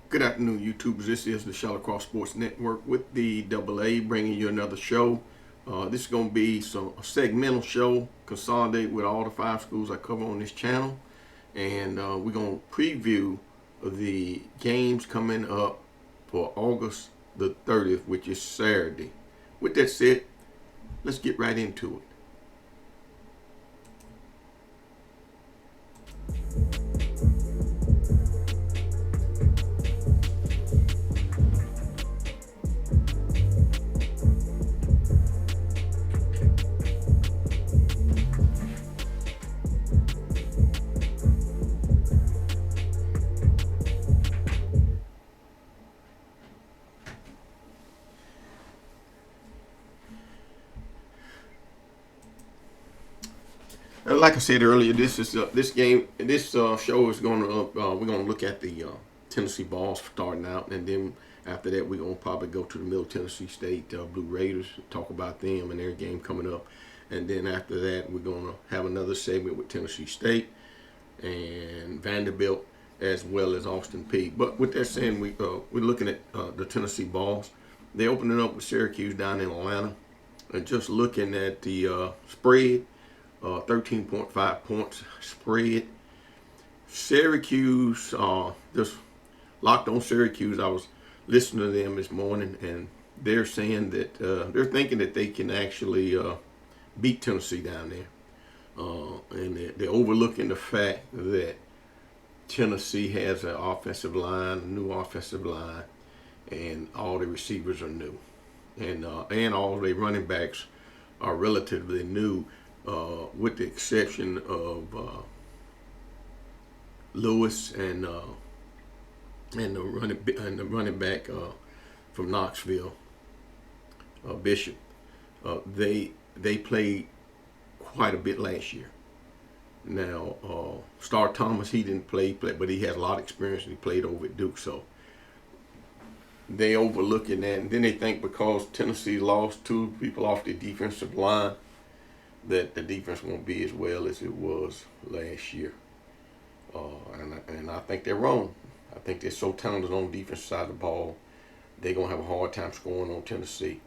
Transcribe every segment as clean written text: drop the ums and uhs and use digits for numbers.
Good afternoon, YouTubers. This is the ShallowCross Sports Network with the AA bringing you another show. This is going to be a segmental show, consolidated with all the 5 schools I cover on this channel. And we're going to preview the games coming up for August the 30th, which is Saturday. With that said, let's get right into it. Like I said earlier, this show is going to we're going to look at the Tennessee Vols starting out, and then after that we're going to probably go to the Middle Tennessee State Blue Raiders, talk about them and their game coming up, and then after that we're going to have another segment with Tennessee State and Vanderbilt as well as Austin Peay. But with that said, we're looking at the Tennessee Vols. They opening up with Syracuse down in Atlanta, and just looking at the spread. 13.5 points spread. Syracuse, just locked on Syracuse. I was listening to them this morning, and they're saying that they're thinking that they can actually beat Tennessee down there. And they're overlooking the fact that Tennessee has an offensive line, a new offensive line, and all the receivers are new. And all the running backs are relatively new. With the exception of Lewis and the running back from Knoxville, Bishop, they played quite a bit last year. Now, Star Thomas, he didn't play, but he has a lot of experience, and he played over at Duke. So they overlooking that, and then they think because Tennessee lost 2 people off the defensive line, that the defense won't be as well as it was last year. And I think they're wrong. I think they're so talented on the defense side of the ball, they're going to have a hard time scoring on Tennessee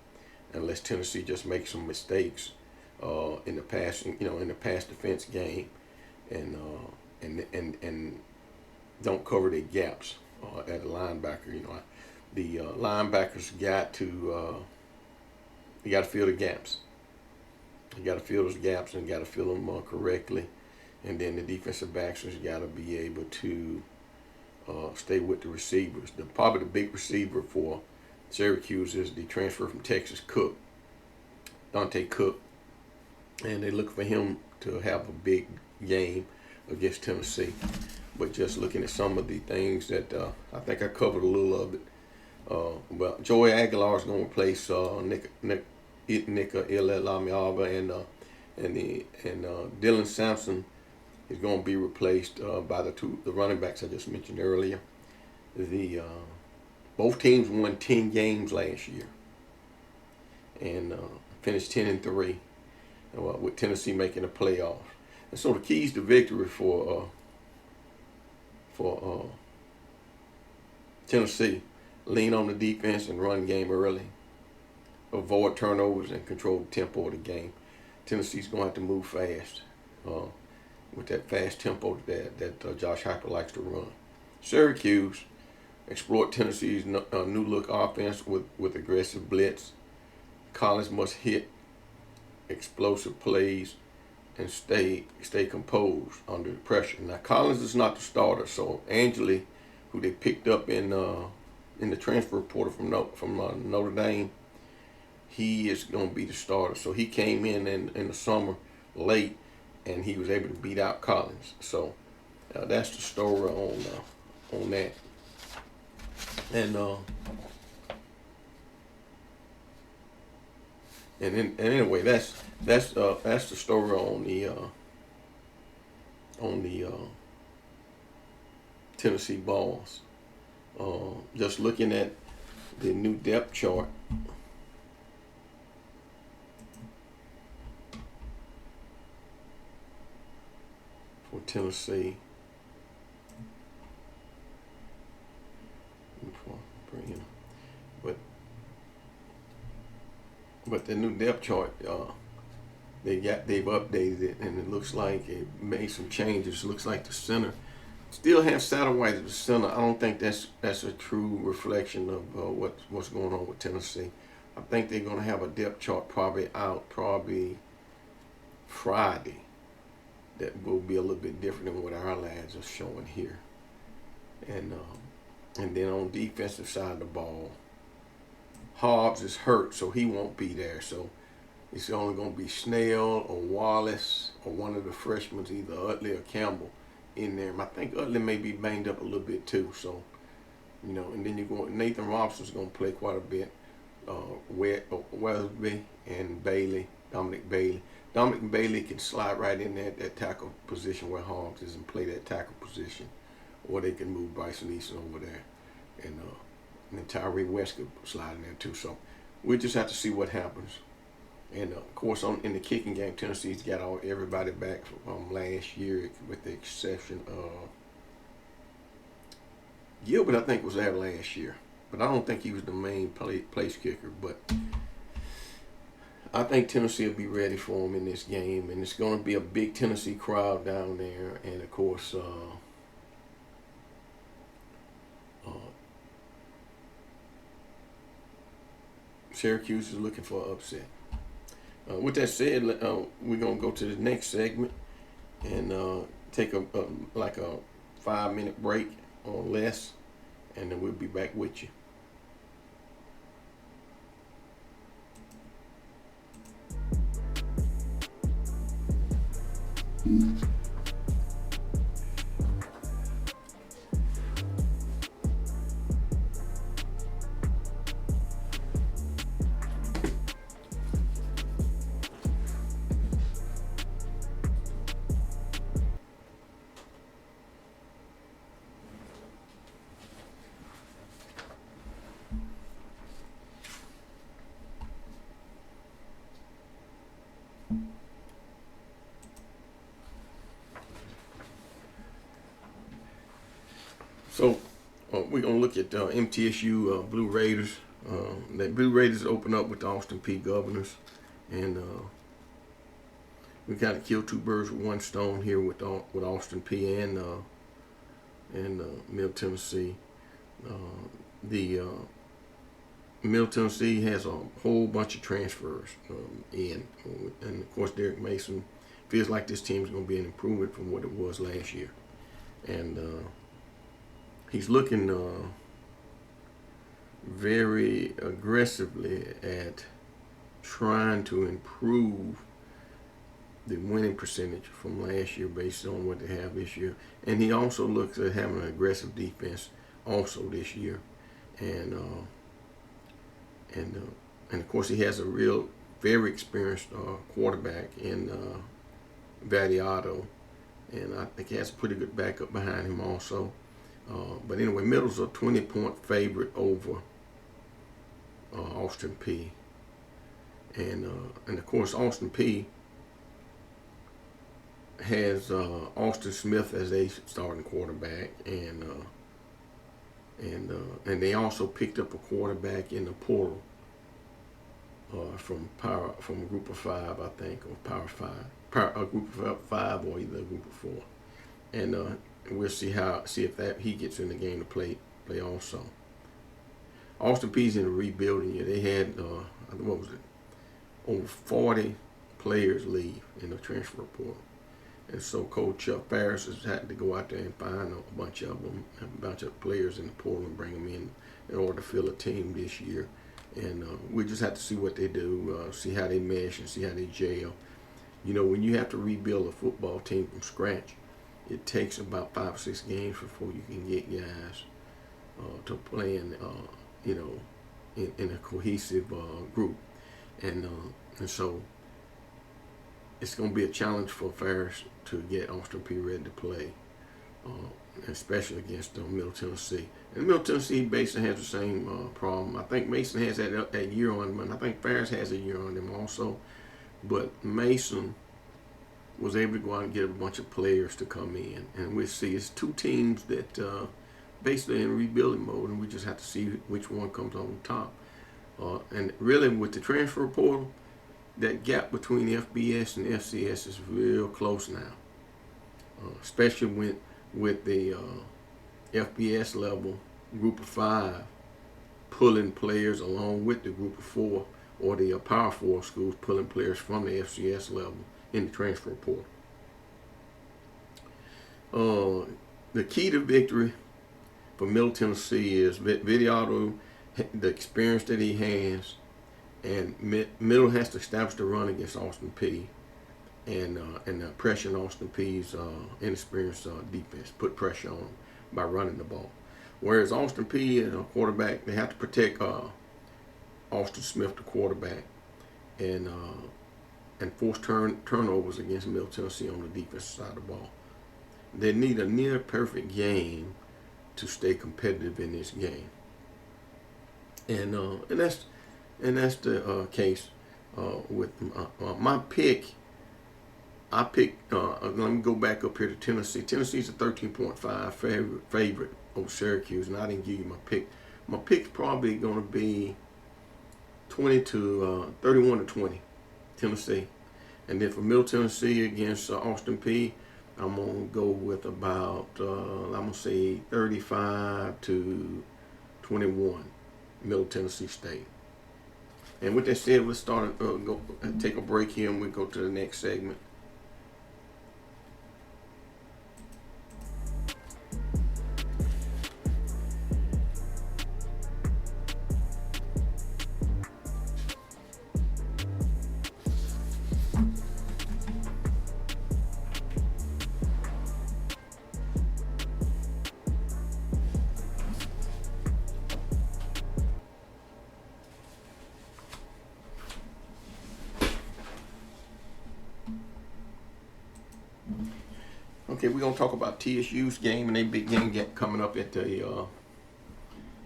unless Tennessee just makes some mistakes in the pass defense game and don't cover their gaps at the linebacker. The linebackers got to fill the gaps. You got to fill those gaps and got to fill them correctly. And then the defensive backs has got to be able to stay with the receivers. Probably the big receiver for Syracuse is the transfer from Texas, Cook, Dante Cook. And they look for him to have a big game against Tennessee. But just looking at some of the things that I think I covered a little of it. Well, Joey Aguilar is going to replace Nika Ilelamiava, and Dylan Sampson is going to be replaced by the running backs I just mentioned earlier. Both teams won 10 games last year and finished 10-3, with Tennessee making the playoffs. And so the keys to victory for Tennessee: lean on the defense and run game early. Avoid turnovers and control the tempo of the game. Tennessee's going to have to move fast with that fast tempo that Josh Heupel likes to run. Syracuse exploit Tennessee's new look offense with aggressive blitz. Collins must hit explosive plays and stay composed under pressure. Now, Collins is not the starter, so Angeli, who they picked up in the transfer portal from Notre Dame, he is going to be the starter. So he came in the summer late, and he was able to beat out Collins. So that's the story on that. And anyway, that's the story on the Tennessee Vols. Just looking at the new depth chart. For Tennessee. you know. But the new depth chart, they've updated it, and it looks like it made some changes. It looks like the center still has Satterwhite at the center. I don't think that's a true reflection of what's going on with Tennessee. I think they're going to have a depth chart probably Friday that will be a little bit different than what our lads are showing here. And then on the defensive side of the ball, Hobbs is hurt, so he won't be there. So it's only going to be Snell or Wallace or one of the freshmen, either Utley or Campbell, in there. I think Utley may be banged up a little bit too. So, you know, and then Nathan Robson's going to play quite a bit. Weathersby and Bailey, Dominic Bailey. Dominic Bailey can slide right in there at that tackle position where Hobbs is and play that tackle position, or they can move Bryson Easton over there, and then Tyree West could slide in there too. So we just have to see what happens. And of course, in the kicking game, Tennessee's got everybody back from last year, with the exception of Gilbert. I think was there last year, but I don't think he was the main place kicker. But I think Tennessee will be ready for him in this game, and it's going to be a big Tennessee crowd down there. And of course, Syracuse is looking for an upset. With that said, we're going to go to the next segment and take a 5-minute break or less, and then we'll be back with you. So we're going to look at MTSU Blue Raiders. The Blue Raiders open up with the Austin Peay Governors. And we kind of killed two birds with one stone here with Austin Peay and Middle Tennessee. The Middle Tennessee has a whole bunch of transfers in. And, of course, Derek Mason feels like this team is going to be an improvement from what it was last year. And he's looking very aggressively at trying to improve the winning percentage from last year based on what they have this year. And he also looks at having an aggressive defense also this year. And of course, he has a very experienced quarterback in Vadiato. And I think he has a pretty good backup behind him also. But anyway, Middle's a 20-point favorite over Austin Peay. And of course, Austin Peay has Austin Smith as a starting quarterback, and they also picked up a quarterback in the portal from a group of 5, I think, or Power 5, a group of 5 or either a group of 4, and we'll see if he gets in the game to play also. Austin Peay's in a rebuilding year. They had over 40 players leave in the transfer portal. And so Coach Ferris has had to go out there and find a bunch of players in the portal and bring them in order to fill a team this year. And we just have to see what they do, see how they mesh and see how they gel. You know, when you have to rebuild a football team from scratch, it takes about 5 or 6 games before you can get guys to play in a cohesive group. And so it's going to be a challenge for Ferris to get Austin Peay ready to play, especially against Middle Tennessee. And Middle Tennessee basically has the same problem. I think Mason has that year on him, and I think Ferris has a year on him also. But Mason was able to go out and get a bunch of players to come in. And we see it's 2 teams that basically in rebuilding mode, and we just have to see which one comes on top. And really, with the transfer portal, that gap between FBS and FCS is real close now, especially with the FBS level group of 5 pulling players along with the group of 4, or the Power 4 schools pulling players from the FCS level in the transfer portal. The key to victory for Middle Tennessee is Vidiato, the experience that he has, and Middle has to establish the run against Austin Peay, and pressure on Austin Peay's inexperienced defense, put pressure on him by running the ball. Whereas Austin Peay and a quarterback, they have to protect Austin Smith, the quarterback, and force turnovers against Middle Tennessee on the defensive side of the ball. They need a near perfect game to stay competitive in this game, and that's the case with my pick. I picked. Let me go back up here to Tennessee. Tennessee's a 13.5 favorite over Syracuse, and I didn't give you my pick. My pick's probably going to be 31 to 20, Tennessee. And then for Middle Tennessee against Austin Peay, I'm going to go with about, I'm going to say 35 to 21, Middle Tennessee State. And with that said, let's take a break here, and we'll go to the next segment. Okay, we're gonna talk about TSU's game, and they big game coming up at the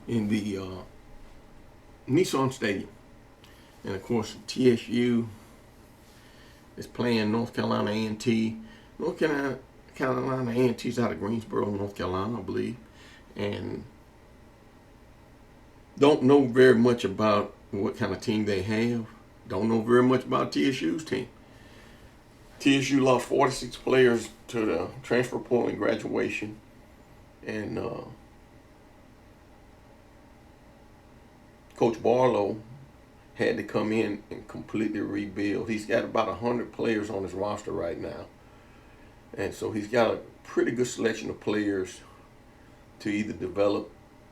in the Nissan Stadium, and of course TSU is playing North Carolina A&T. North Carolina A&T's out of Greensboro, North Carolina, I believe, and don't know very much about what kind of team they have. Don't know very much about TSU's team. TSU lost 46 players to the transfer portal and graduation, and Coach Barlow had to come in and completely rebuild. He's got about 100 players on his roster right now, and so he's got a pretty good selection of players to either develop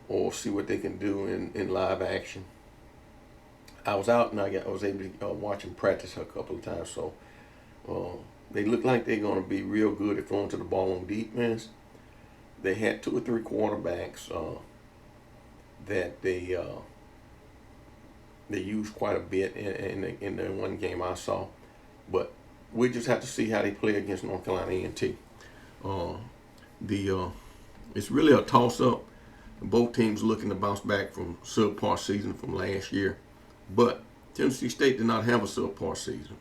or see what they can do in live action. I was out and I was able to watch him practice a couple of times, so they look like they're going to be real good at throwing to the ball on defense. They had 2 or 3 quarterbacks that they used quite a bit in the one game I saw, but we just have to see how they play against North Carolina A&T. It's really a toss-up. Both teams looking to bounce back from subpar season from last year, but Tennessee State did not have a subpar season.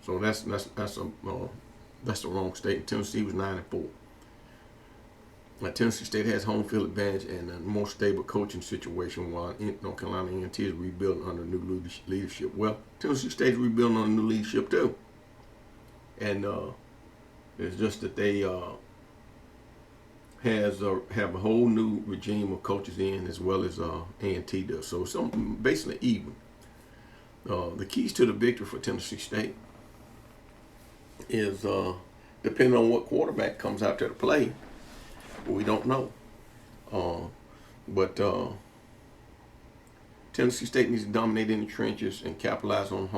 So that's the wrong state. Tennessee was 9-4. Tennessee State has home field advantage and a more stable coaching situation, while North Carolina A&T is rebuilding under new leadership. Well, Tennessee State is rebuilding under new leadership too, and it's just that they have a whole new regime of coaches in, as well as A&T does. So it's basically even. The keys to the victory for Tennessee State is depending on what quarterback comes out there to play. We don't know. But Tennessee State needs to dominate in the trenches and capitalize on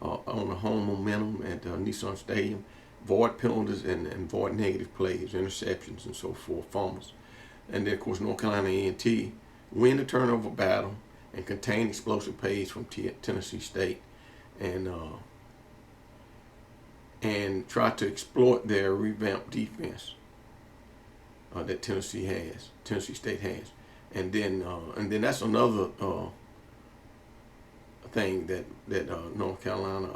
the home momentum at Nissan Stadium, void penalties and void negative plays, interceptions, and so forth, fumbles. And then, of course, North Carolina A&T win the turnover battle and contain explosive plays from Tennessee State, and try to exploit their revamped defense that Tennessee State has, and then that's another thing that North Carolina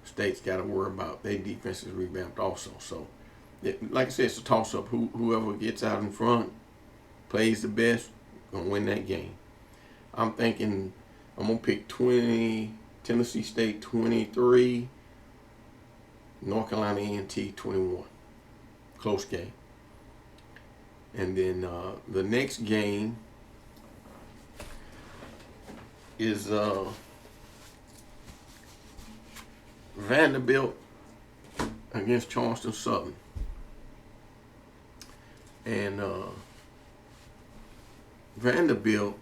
State's got to worry about. Their defense is revamped also. So like I said, it's a toss-up. Whoever gets out in front, plays the best, gonna win that game. I'm thinking I'm gonna pick 20, Tennessee State 23, North Carolina A&T 21. Close game. And then the next game is Vanderbilt against Charleston Southern. And Vanderbilt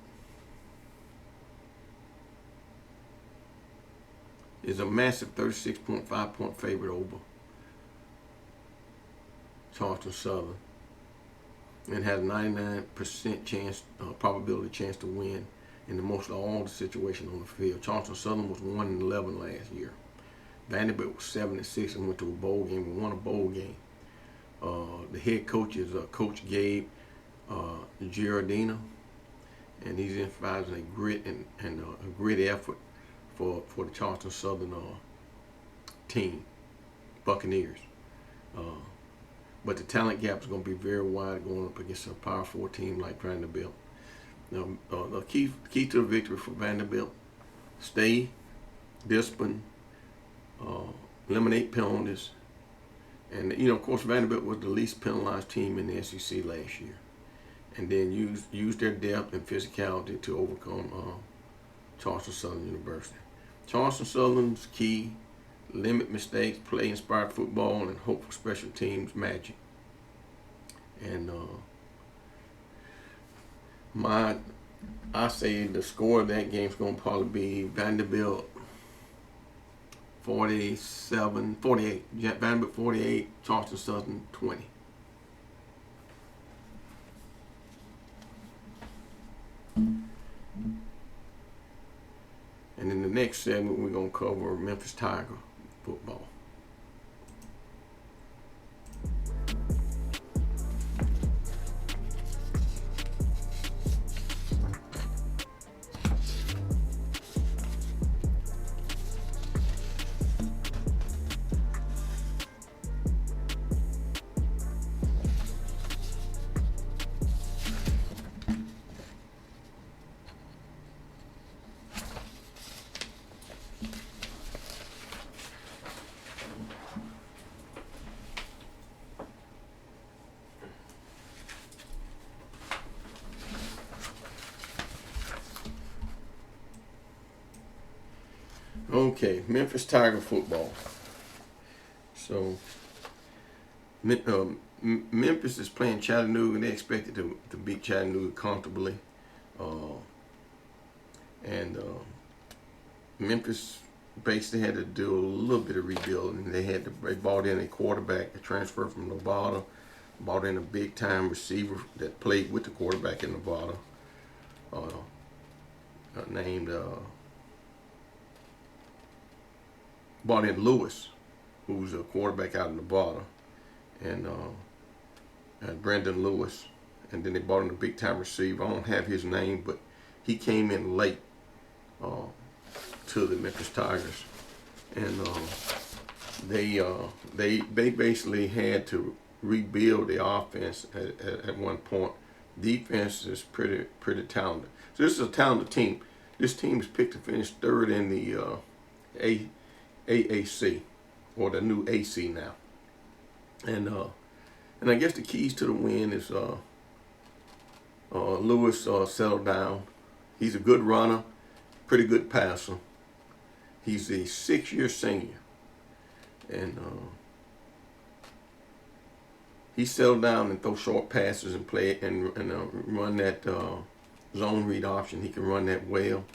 is a massive 36.5 point favorite over Charleston Southern, and has 99% chance, probability chance to win in the most of all the situations on the field. Charleston Southern was 1-11 last year. Vanderbilt was 7-6 and went to a bowl game and won a bowl game. The head coach is Coach Gabe Giardina, and he's emphasizing a grit and a grit effort for the Charleston Southern team, Buccaneers. But the talent gap is going to be very wide going up against a Power 4 team like Vanderbilt. Now, the key to the victory for Vanderbilt: stay disciplined, eliminate penalties, and of course Vanderbilt was the least penalized team in the SEC last year, and then use their depth and physicality to overcome Charleston Southern University. Charleston Southern's key: limit mistakes, play inspired football, and hope for special teams magic. And I say the score of that game is going to probably be Vanderbilt 48. Vanderbilt 48, Charleston Southern 20. And in the next segment, we're going to cover Memphis Tiger football. Okay, Memphis Tiger football. So, Memphis is playing Chattanooga, and they expected to beat Chattanooga comfortably. Memphis basically had to do a little bit of rebuilding. They brought in a quarterback, a transfer from Nevada, brought in a big-time receiver that played with the quarterback in Nevada, named brought in Lewis, who's a quarterback out of Nevada, and Brandon Lewis. And then they brought in a big-time receiver. I don't have his name, but he came in late to the Memphis Tigers. And they basically had to rebuild the offense at one point. Defense is pretty talented. So this is a talented team. This team is picked to finish third in the AAC, or the new AC now. And I guess the keys to the win is Lewis settled down. He's a good runner, pretty good passer. He's a 6-year senior, and he settled down and throw short passes and play and run that zone read option. He can run that well.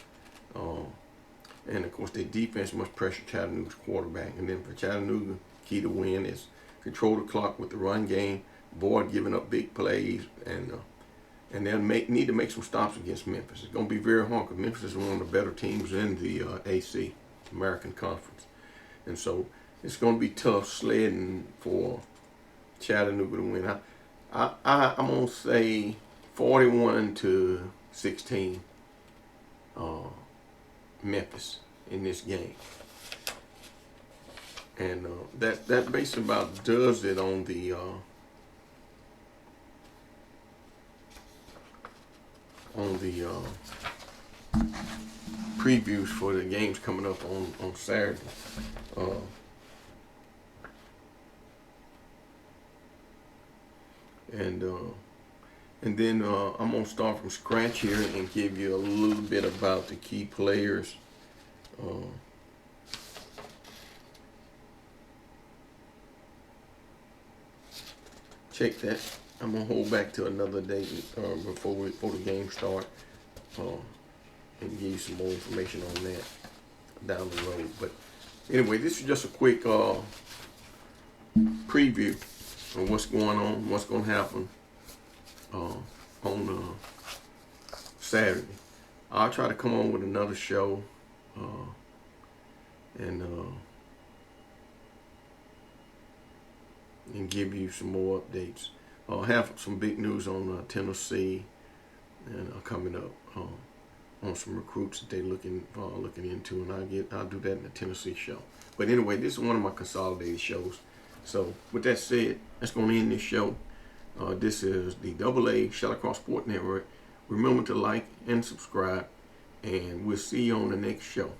And of course, their defense must pressure Chattanooga's quarterback. And then for Chattanooga, key to win is control the clock with the run game, avoid giving up big plays, and they'll need to make some stops against Memphis. It's going to be very hard because Memphis is one of the better teams in the AC, American Conference. And so it's going to be tough sledding for Chattanooga to win. I'm going to say 41-16 Memphis in this game. And that basically about does it on the previews for the games coming up on Saturday. And then I'm gonna start from scratch here and give you a little bit about the key players. Check that. I'm gonna hold back to another day before the game start, and give you some more information on that down the road. But anyway, this is just a quick preview of what's going on, what's gonna happen on Saturday. I'll try to come on with another show and give you some more updates. I'll have some big news on Tennessee and coming up on some recruits that they're looking into, and I'll do that in the Tennessee show. But anyway, this is one of my consolidated shows. So with that said, that's going to end this show. This is the AA ShallowCross Sport Network. Remember to like and subscribe, and we'll see you on the next show.